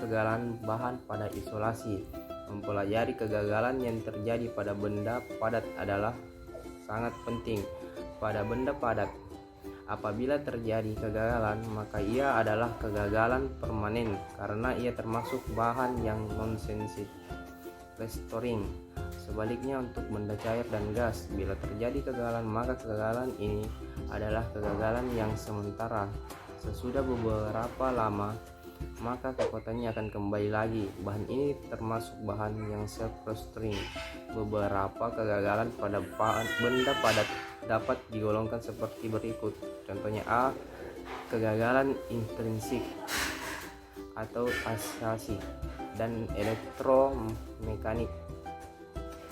kegagalan bahan pada isolasi. Mempelajari kegagalan yang terjadi pada benda padat adalah sangat penting. Pada benda padat, apabila terjadi kegagalan, maka ia adalah kegagalan permanen karena ia termasuk bahan yang non-sensitive restoring. Sebaliknya untuk benda cair dan gas, bila terjadi kegagalan, maka kegagalan ini adalah kegagalan yang sementara. Sesudah beberapa lama, maka kekuatannya akan kembali lagi. Bahan ini termasuk bahan yang self-restoring. Beberapa kegagalan pada benda padat dapat digolongkan seperti berikut. Contohnya A. Kegagalan intrinsik atau asasi dan elektromekanik.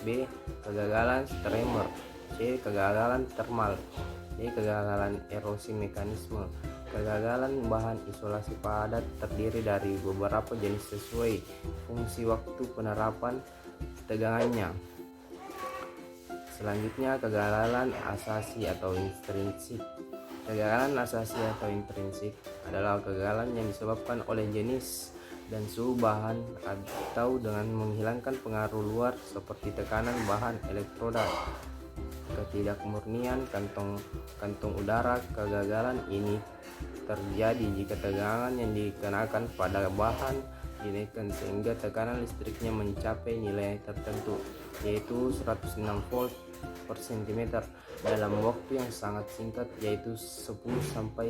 B. Kegagalan streamer. C. Kegagalan thermal. D. Kegagalan erosi mekanisme. Kegagalan bahan isolasi padat terdiri dari beberapa jenis sesuai fungsi waktu penerapan tegangannya. Selanjutnya, kegagalan asasi atau intrinsik. Kegagalan asasi atau intrinsik adalah kegagalan yang disebabkan oleh jenis dan suhu bahan atau dengan menghilangkan pengaruh luar seperti tekanan bahan elektroda, ketidakmurnian kantung udara. Kegagalan ini terjadi jika tegangan yang dikenakan pada bahan dinaikkan sehingga tekanan listriknya mencapai nilai tertentu, yaitu 106 volt per cm dalam waktu yang sangat singkat, yaitu 10-8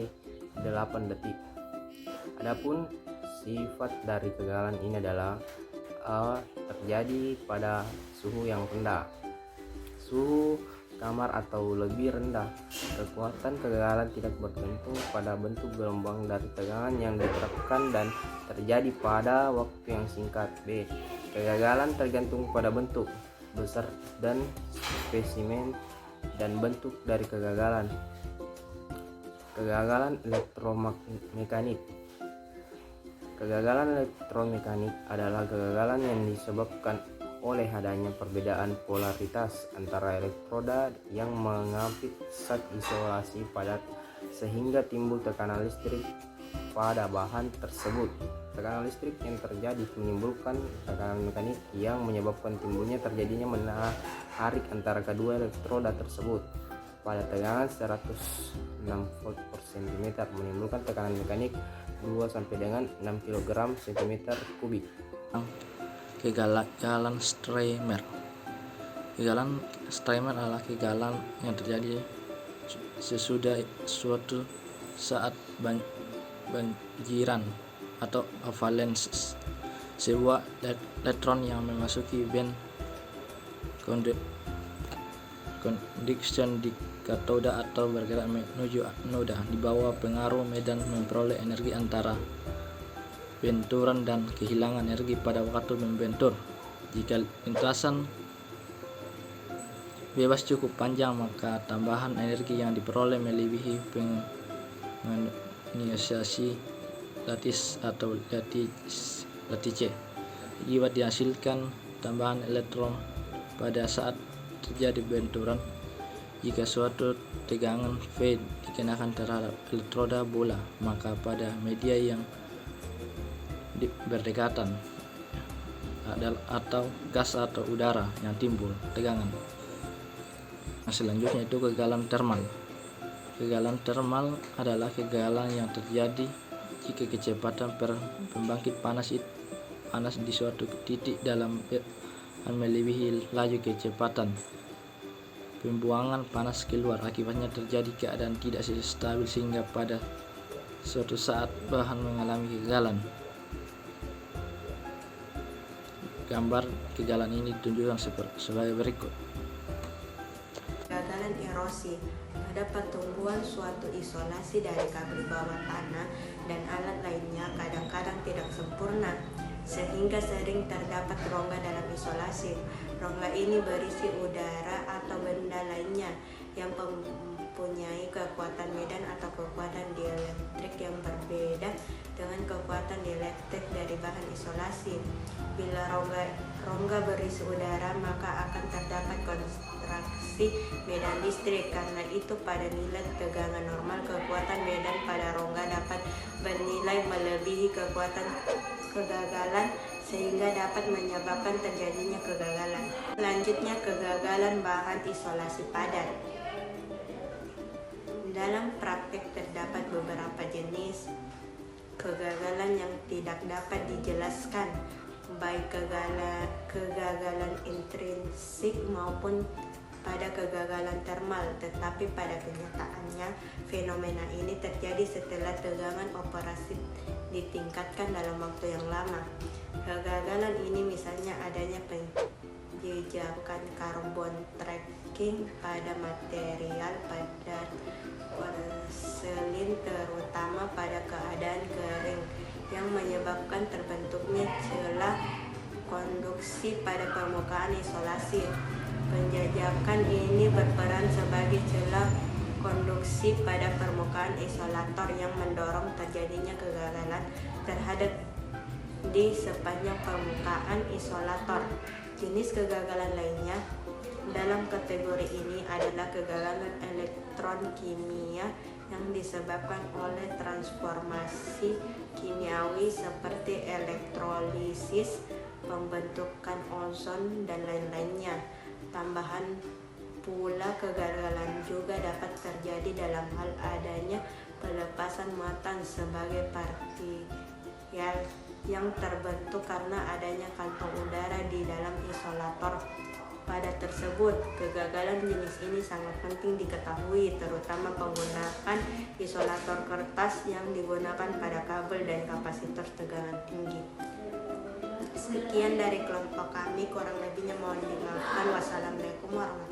detik. Adapun sifat dari kegagalan ini adalah terjadi pada suhu yang rendah, suhu kamar atau lebih rendah. Kekuatan kegagalan tidak bergantung pada bentuk gelombang dari tegangan yang diterapkan dan terjadi pada waktu yang singkat. B. Kegagalan tergantung pada bentuk, besar dan spesimen dan bentuk dari kegagalan. Kegagalan elektromekanik. Kegagalan elektromekanik adalah kegagalan yang disebabkan oleh adanya perbedaan polaritas antara elektroda yang mengapit saat isolasi padat sehingga timbul tekanan listrik pada bahan tersebut. Tekanan listrik yang terjadi menimbulkan tekanan mekanik yang menyebabkan timbulnya terjadinya menarik antara kedua elektroda tersebut pada tegangan 106 volt per cm, menimbulkan tekanan mekanik 2 sampai dengan 6 kg cm kubik. Kegagalan streamer. Kegagalan streamer adalah kegagalan yang terjadi sesudah suatu saat banjiran atau avalanche. Sebuah elektron yang memasuki band conduction di katoda atau bergerak menuju anoda di bawah pengaruh medan memperoleh energi antara benturan dan kehilangan energi pada waktu membentur. Jika lintasan bebas cukup panjang, maka tambahan energi yang diperoleh melebihi pengonisasi lattice atau lattice. Akibat dihasilkan tambahan elektron pada saat terjadi benturan. Jika suatu tegangan V dikenakan terhadap elektroda bola, maka pada media yang berdekatan atau gas atau udara yang timbul tegangan. Selanjutnya itu kegagalan thermal. Kegagalan thermal adalah kegagalan yang terjadi jika kecepatan pembangkit panas di suatu titik dalam melebihi laju kecepatan pembuangan panas keluar. Akibatnya terjadi keadaan tidak stabil sehingga pada suatu saat bahan mengalami kegagalan. Gambar kegagalan ini ditunjukkan sebagai berikut. Kegagalan erosi. Pada pertumbuhan suatu isolasi dari kabel bawah tanah dan alat lainnya kadang-kadang tidak sempurna, sehingga sering terdapat rongga dalam isolasi. Rongga ini berisi udara atau benda lainnya yang mempunyai kekuatan medan atau kekuatan dielektrik yang berbeda dengan kekuatan dielektrik dari bahan isolasi. Bila rongga berisi udara, maka akan terdapat kontraksi medan listrik. Karena itu pada nilai tegangan normal, kekuatan medan pada rongga dapat bernilai melebihi kekuatan kegagalan sehingga dapat menyebabkan terjadinya kegagalan. Selanjutnya, kegagalan bahan isolasi padat. Dalam praktek terdapat beberapa jenis kegagalan yang tidak dapat dijelaskan, baik kegagalan intrinsik maupun pada kegagalan termal, tetapi pada kenyataannya fenomena ini terjadi setelah tegangan operasi ditingkatkan dalam waktu yang lama. Kegagalan ini misalnya adanya penjejakan karbon tracking pada material pada porselin, terutama pada keadaan kering, yang menyebabkan terbentuknya celah konduksi pada permukaan isolasi. Penjajakan ini berperan sebagai celah konduksi pada permukaan isolator yang mendorong terjadinya kegagalan terhadap di sepanjang permukaan isolator. Jenis kegagalan lainnya dalam kategori ini adalah kegagalan elektron kimia yang disebabkan oleh transformasi kimiawi seperti elektrolisis, pembentukan ozon, dan lain-lainnya. Tambahan pula, kegagalan juga dapat terjadi dalam hal adanya pelepasan muatan sebagai partikel yang terbentuk karena adanya kantong udara di dalam isolator pada tersebut. Kegagalan jenis ini sangat penting diketahui, terutama penggunaan isolator kertas yang digunakan pada kabel dan kapasitor tegangan tinggi. Sekian dari kelompok kami, kurang lebihnya mohon dimaafkan. Wassalamualaikum warahmatullahi wabarakatuh.